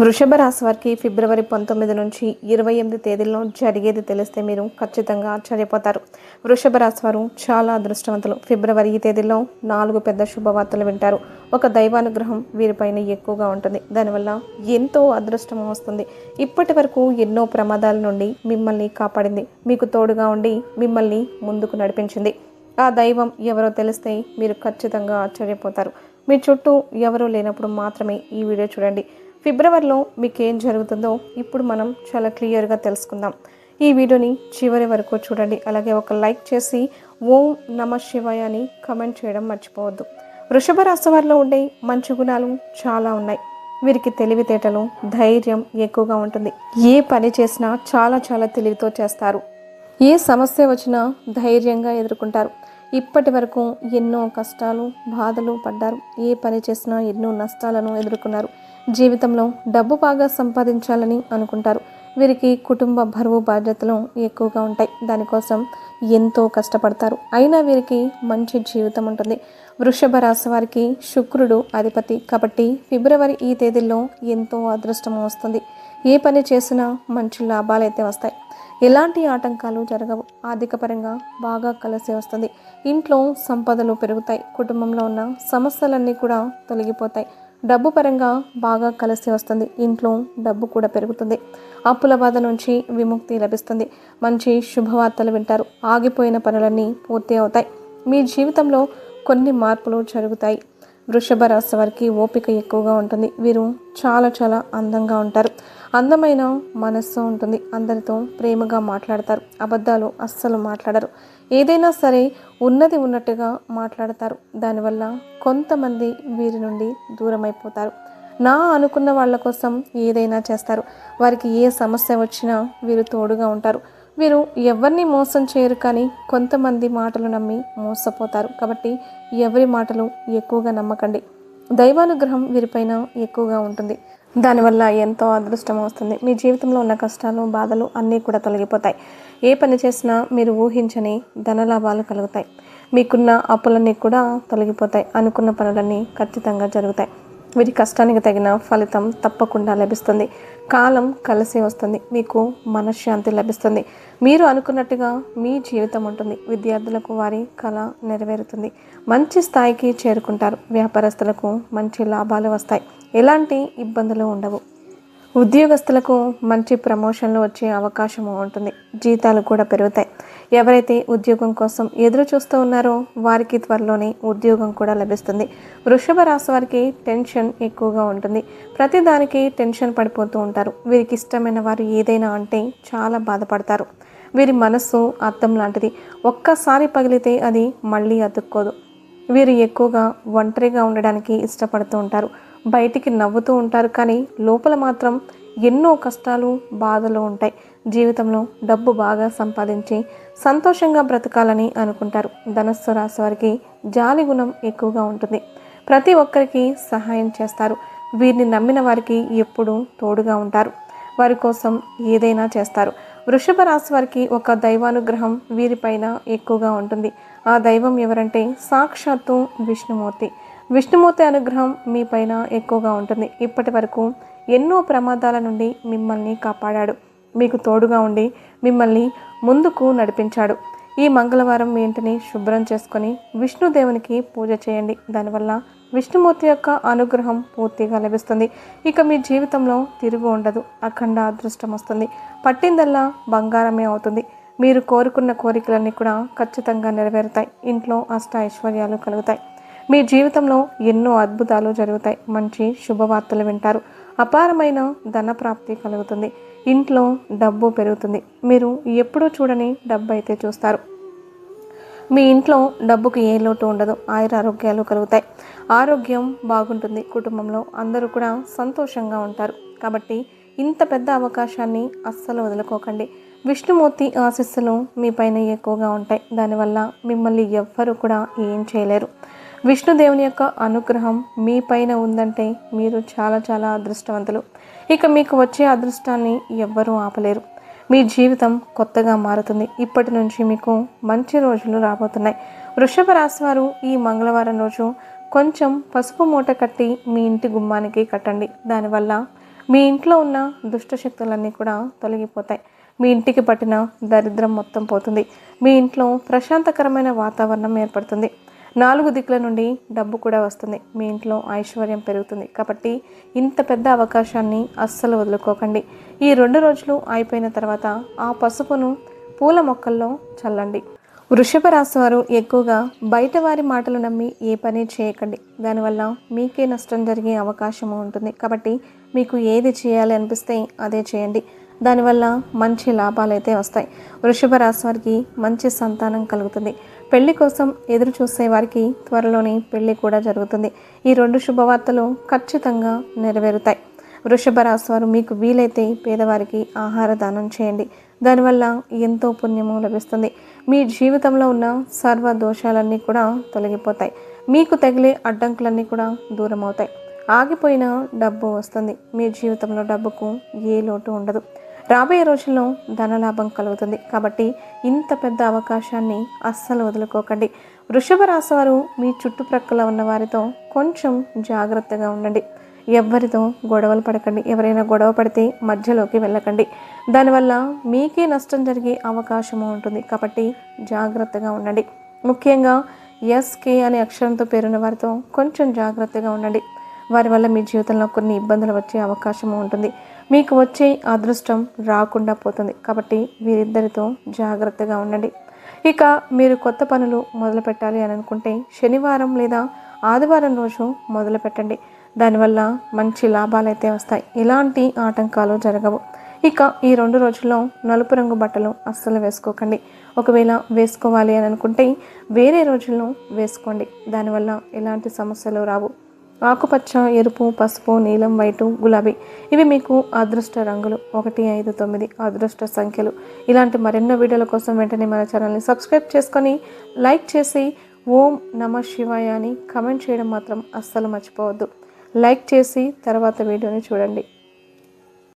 వృషభ రాశి వారికి ఫిబ్రవరి 19 నుంచి 28 తేదీల్లో జరిగేది తెలిస్తే మీరు ఖచ్చితంగా ఆశ్చర్యపోతారు. వృషభ రాశి వారు చాలా అదృష్టవంతులు. ఫిబ్రవరి ఈ తేదీల్లో 4 పెద్ద శుభవార్తలు వింటారు. ఒక దైవానుగ్రహం వీరిపైన ఎక్కువగా ఉంటుంది. దానివల్ల ఎంతో అదృష్టం వస్తుంది. ఇప్పటి వరకు ఎన్నో ప్రమాదాల నుండి మిమ్మల్ని కాపాడింది. మీకు తోడుగా ఉండి మిమ్మల్ని ముందుకు నడిపించింది. ఆ దైవం ఎవరో తెలిస్తే మీరు ఖచ్చితంగా ఆశ్చర్యపోతారు. మీ చుట్టూ ఎవరూ లేనప్పుడు మాత్రమే ఈ వీడియో చూడండి. ఫిబ్రవరిలో మీకు ఏం జరుగుతుందో ఇప్పుడు మనం చాలా క్లియర్గా తెలుసుకుందాం. ఈ వీడియోని చివరి వరకు చూడండి. అలాగే ఒక లైక్ చేసి ఓం నమ శివాయ అని కమెంట్ చేయడం మర్చిపోవద్దు. వృషభ రాశి వారిలో ఉండే మంచి గుణాలు చాలా ఉన్నాయి. వీరికి తెలివితేటలు, ధైర్యం ఎక్కువగా ఉంటుంది. ఏ పని చేసినా చాలా తెలివితో చేస్తారు. ఏ సమస్య వచ్చినా ధైర్యంగా ఎదుర్కొంటారు. ఇప్పటి వరకు ఎన్నో కష్టాలు, బాధలు పడ్డారు. ఏ పని చేసినా ఎన్నో నష్టాలను ఎదుర్కొన్నారు. జీవితంలో డబ్బు బాగా సంపాదించాలని అనుకుంటారు. వీరికి కుటుంబ బరువు బాధ్యతలు ఎక్కువగా ఉంటాయి. దానికోసం ఎంతో కష్టపడతారు. అయినా వీరికి మంచి జీవితం ఉంటుంది. వృషభ రాశి వారికి శుక్రుడు అధిపతి కాబట్టి ఫిబ్రవరి ఈ తేదీల్లో ఎంతో అదృష్టం వస్తుంది. ఏ పని చేసినా మంచి లాభాలు అయితే వస్తాయి. ఎలాంటి ఆటంకాలు జరగవు. ఆర్థిక పరంగా బాగా కలిసి వస్తుంది. ఇంట్లో సంపదలు పెరుగుతాయి. కుటుంబంలో ఉన్న సమస్యలన్నీ కూడా తొలగిపోతాయి. డబ్బు పరంగా బాగా కలిసి వస్తుంది. ఇంట్లో డబ్బు కూడా పెరుగుతుంది. అప్పుల బాధ నుంచి విముక్తి లభిస్తుంది. మంచి శుభవార్తలు వింటారు. ఆగిపోయిన పనులన్నీ పూర్తి అవుతాయి. మీ జీవితంలో కొన్ని మార్పులు జరుగుతాయి. వృషభ రాశి వారికి ఓపిక ఎక్కువగా ఉంటుంది. వీరు చాలా అందంగా ఉంటారు. అందమైన మనస్సు ఉంటుంది. అందరితో ప్రేమగా మాట్లాడతారు. అబద్ధాలు అస్సలు మాట్లాడరు. ఏదైనా సరే ఉన్నది ఉన్నట్టుగా మాట్లాడతారు. దానివల్ల కొంతమంది వీరి నుండి దూరం అయిపోతారు. నా అనుకున్న వాళ్ళ కోసం ఏదైనా చేస్తారు. వారికి ఏ సమస్య వచ్చినా వీరు తోడుగా ఉంటారు. వీరు ఎవరిని మోసం చేయరు, కానీ కొంతమంది మాటలు నమ్మి మోసపోతారు. కాబట్టి ఎవరి మాటలు ఎక్కువగా నమ్మకండి. దైవానుగ్రహం వీరిపైన ఎక్కువగా ఉంటుంది. దానివల్ల ఎంతో అదృష్టం వస్తుంది. మీ జీవితంలో ఉన్న కష్టాలు, బాధలు అన్నీ కూడా తొలగిపోతాయి. ఏ పని చేసినా మీరు ఊహించని ధనలాభాలు కలుగుతాయి. మీకున్న అప్పులన్నీ కూడా తొలగిపోతాయి. అనుకున్న పనులన్నీ ఖచ్చితంగా జరుగుతాయి. వీరి కష్టానికి తగిన ఫలితం తప్పకుండా లభిస్తుంది. కాలం కలిసి వస్తుంది. మీకు మనశ్శాంతి లభిస్తుంది. మీరు అనుకున్నట్టుగా మీ జీవితం ఉంటుంది. విద్యార్థులకు వారి కళ నెరవేరుతుంది. మంచి స్థాయికి చేరుకుంటారు. వ్యాపారస్తులకు మంచి లాభాలు వస్తాయి. ఎలాంటి ఇబ్బందులు ఉండవు. ఉద్యోగస్తులకు మంచి ప్రమోషన్లు వచ్చే అవకాశం ఉంటుంది. జీతాలు కూడా పెరుగుతాయి. ఎవరైతే ఉద్యోగం కోసం ఎదురు చూస్తూ ఉన్నారో వారికి త్వరలోనే ఉద్యోగం కూడా లభిస్తుంది. వృషభ రాశి వారికి టెన్షన్ ఎక్కువగా ఉంటుంది. ప్రతిదానికి టెన్షన్ పడిపోతూ ఉంటారు. వీరికి ఇష్టమైన వారు ఏదైనా అంటే చాలా బాధపడతారు. వీరి మనస్సు అద్దం లాంటిది. ఒక్కసారి పగిలితే అది మళ్ళీ అతుక్కోదు. వీరు ఎక్కువగా ఒంటరిగా ఉండడానికి ఇష్టపడుతూ ఉంటారు. బయటికి నవ్వుతూ ఉంటారు, కానీ లోపల మాత్రం ఎన్నో కష్టాలు, బాధలు ఉంటాయి. జీవితంలో డబ్బు బాగా సంపాదించి సంతోషంగా బ్రతకాలని అనుకుంటారు. ధనస్సు రాశి వారికి జాలి గుణం ఎక్కువగా ఉంటుంది. ప్రతి ఒక్కరికి సహాయం చేస్తారు. వీరిని నమ్మిన వారికి ఎప్పుడూ తోడుగా ఉంటారు. వారి కోసం ఏదైనా చేస్తారు. వృషభ రాశి వారికి ఒక దైవానుగ్రహం వీరిపైన ఎక్కువగా ఉంటుంది. ఆ దైవం ఎవరంటే సాక్షాత్తు విష్ణుమూర్తి. విష్ణుమూర్తి అనుగ్రహం మీ పైన ఎక్కువగా ఉంటుంది. ఇప్పటి వరకు ఎన్నో ప్రమాదాల నుండి మిమ్మల్ని కాపాడాడు. మీకు తోడుగా ఉండి మిమ్మల్ని ముందుకు నడిపించాడు. ఈ మంగళవారం మీ ఇంటిని శుభ్రం చేసుకొని విష్ణుదేవునికి పూజ చేయండి. దానివల్ల విష్ణుమూర్తి యొక్క అనుగ్రహం పూర్తిగా లభిస్తుంది. ఇక మీ జీవితంలో తిరుగు ఉండదు. అఖండ అదృష్టం వస్తుంది. పట్టిందల్లా బంగారమే అవుతుంది. మీరు కోరుకున్న కోరికలన్నీ కూడా ఖచ్చితంగా నెరవేరుతాయి. ఇంట్లో అష్ట ఐశ్వర్యాలు కలుగుతాయి. మీ జీవితంలో ఎన్నో అద్భుతాలు జరుగుతాయి. మంచి శుభవార్తలు వింటారు. అపారమైన ధన ప్రాప్తి కలుగుతుంది. ఇంట్లో డబ్బు పెరుగుతుంది. మీరు ఎప్పుడూ చూడని డబ్బు అయితే చూస్తారు. మీ ఇంట్లో డబ్బుకు ఏ లోటు ఉండదు. ఆరోగ్యాలు కలుగుతాయి. ఆరోగ్యం బాగుంటుంది. కుటుంబంలో అందరూ కూడా సంతోషంగా ఉంటారు. కాబట్టి ఇంత పెద్ద అవకాశాన్ని అస్సలు వదులుకోకండి. విష్ణుమూర్తి ఆశీస్సులు మీ పైన ఎక్కువగా ఉంటాయి. దానివల్ల మిమ్మల్ని ఎవ్వరూ కూడా ఏం చేయలేరు. విష్ణుదేవుని యొక్క అనుగ్రహం మీ పైన ఉందంటే మీరు చాలా అదృష్టవంతులు. ఇక మీకు వచ్చే అదృష్టాన్ని ఎవ్వరూ ఆపలేరు. మీ జీవితం కొత్తగా మారుతుంది. ఇప్పటి నుంచి మీకు మంచి రోజులు రాబోతున్నాయి. వృషభ రాశి వారు ఈ మంగళవారం రోజు కొంచెం పసుపు మూట కట్టి మీ ఇంటి గుమ్మానికి కట్టండి. దానివల్ల మీ ఇంట్లో ఉన్న దుష్ట శక్తులన్నీ కూడా తొలగిపోతాయి. మీ ఇంటికి పట్టిన దరిద్రం మొత్తం పోతుంది. మీ ఇంట్లో ప్రశాంతకరమైన వాతావరణం ఏర్పడుతుంది. 4 దిక్కుల నుండి డబ్బు కూడా వస్తుంది. మీ ఇంట్లో ఐశ్వర్యం పెరుగుతుంది. కాబట్టి ఇంత పెద్ద అవకాశాన్ని అస్సలు వదులుకోకండి. ఈ 2 రోజులు అయిపోయిన తర్వాత ఆ పసుపును పూల మొక్కల్లో చల్లండి. వృషభ రాశి వారు ఎక్కువగా బయట వారి మాటలు నమ్మి ఏ పని చేయకండి. దానివల్ల మీకే నష్టం జరిగే అవకాశం ఉంటుంది. కాబట్టి మీకు ఏది చేయాలి అనిపిస్తే అదే చేయండి. దానివల్ల మంచి లాభాలు అయితే వస్తాయి. వృషభ రాశి వారికి మంచి సంతానం కలుగుతుంది. పెళ్లి కోసం ఎదురు చూసే వారికి త్వరలోనే పెళ్లి కూడా జరుగుతుంది. ఈ 2 శుభవార్తలు ఖచ్చితంగా నెరవేరుతాయి. వృషభ రాశి వారు మీకు వీలైతే పేదవారికి ఆహార దానం చేయండి. దానివల్ల ఎంతో పుణ్యము లభిస్తుంది. మీ జీవితంలో ఉన్న సర్వ దోషాలన్నీ కూడా తొలగిపోతాయి. మీకు తగిలే అడ్డంకులన్నీ కూడా దూరం అవుతాయి. ఆగిపోయిన డబ్బు వస్తుంది. మీ జీవితంలో డబ్బుకు ఏ లోటు ఉండదు. రాబోయే రోజుల్లో ధనలాభం కలుగుతుంది. కాబట్టి ఇంత పెద్ద అవకాశాన్ని అస్సలు వదులుకోకండి. వృషభ రాశి వారు మీ చుట్టుప్రక్కల ఉన్న వారితో కొంచెం జాగ్రత్తగా ఉండండి. ఎవ్వరితో గొడవలు పడకండి. ఎవరైనా గొడవ పడితే మధ్యలోకి వెళ్ళకండి. దానివల్ల మీకే నష్టం జరిగే అవకాశము ఉంటుంది. కాబట్టి జాగ్రత్తగా ఉండండి. ముఖ్యంగా ఎస్కే అనే అక్షరంతో పేరున్న వారితో కొంచెం జాగ్రత్తగా ఉండండి. వారి వల్ల మీ జీవితంలో కొన్ని ఇబ్బందులు వచ్చే అవకాశము ఉంటుంది. మీకు వచ్చే అదృష్టం రాకుండా పోతుంది. కాబట్టి వీరిద్దరితో జాగ్రత్తగా ఉండండి. ఇక మీరు కొత్త పనులు మొదలు పెట్టాలి అని అనుకుంటే శనివారం లేదా ఆదివారం రోజు మొదలు పెట్టండి. దానివల్ల మంచి లాభాలు అయితే వస్తాయి. ఎలాంటి ఆటంకాలు జరగవు. ఇక ఈ 2 రోజుల్లో నలుపు రంగు బట్టలు అస్సలు వేసుకోకండి. ఒకవేళ వేసుకోవాలి అని అనుకుంటే వేరే రోజుల్లో వేసుకోండి. దానివల్ల ఎలాంటి సమస్యలు రావు. ఆకుపచ్చ, ఎరుపు, పసుపు, నీలం, వైటు, గులాబీ ఇవి మీకు అదృష్ట రంగులు. 1, 5, 9 అదృష్ట సంఖ్యలు. ఇలాంటి మరెన్నో వీడియోల కోసం వెంటనే మన ఛానల్ని సబ్స్క్రైబ్ చేసుకొని లైక్ చేసి ఓం నమః శివాయ అని కమెంట్ చేయడం మాత్రం అస్సలు మర్చిపోవద్దు. లైక్ చేసి తర్వాత వీడియోని చూడండి.